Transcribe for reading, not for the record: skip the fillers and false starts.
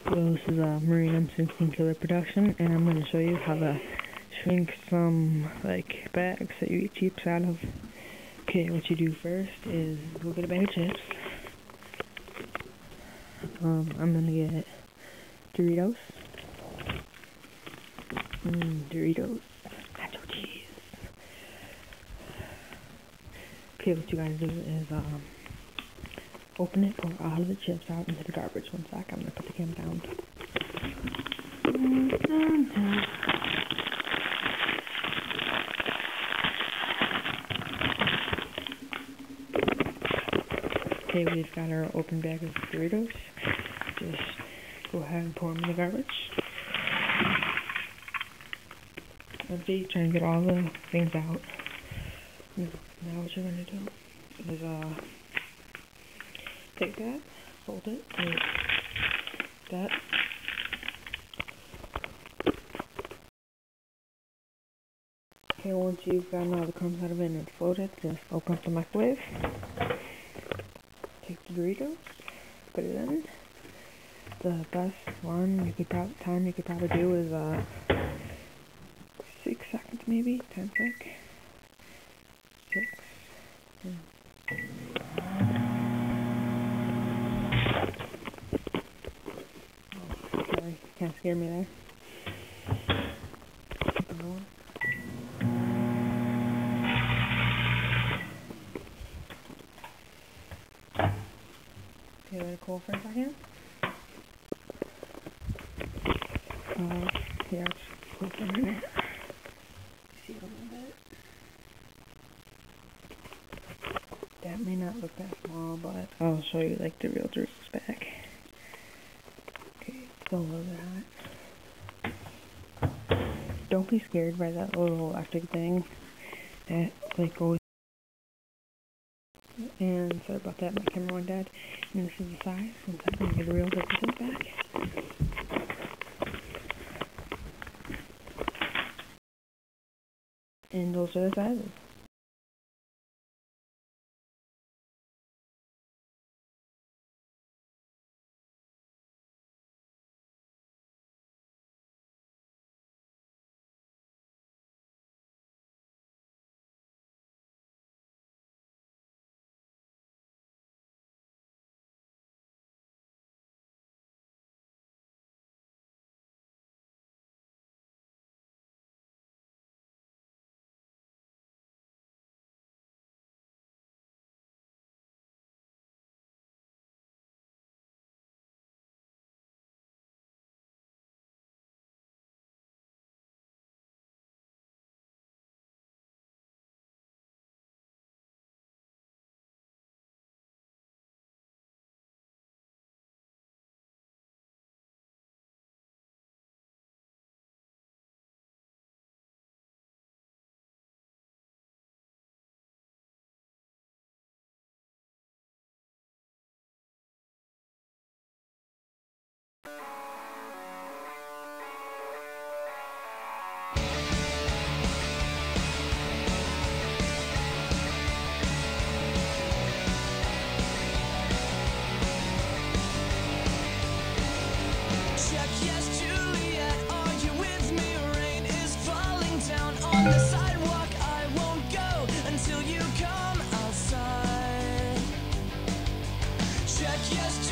So this is a Marine M16 Killer production, and I'm going to show you how to shrink some like bags that you eat chips out of. Okay, what you do first is go get a bag of chips. I'm going to get Doritos. Doritos. Nacho cheese. Okay, what you guys do is open it, pour all of the chips out into the garbage. One sec, I'm going to put the camera down. Okay, we've got our open bag of Doritos. Just go ahead and pour them in the garbage. Empty, try and get all the things out. Now what you're going to do is take that, fold it like that. Okay, once you've gotten all the crumbs out of it and it's folded, just open up the microwave. Take the Doritos, put it in. The best one you could probably do is 6 seconds, maybe 10 seconds. 6. Oh, sorry, kind of scared me there. Okay, let it cool for a second. Yeah, it's cool for a minute. See it a little bit. That may not look that small, but I'll show you like the real Doritos bag. Okay, it's still a little bit hot. Don't be scared by that little electric thing that like goes. And sorry about that, my camera went dead. And this is the size. One second, I'm gonna get a real Doritos back. And those are the sizes. On the sidewalk, I won't go until you come outside. Check yes,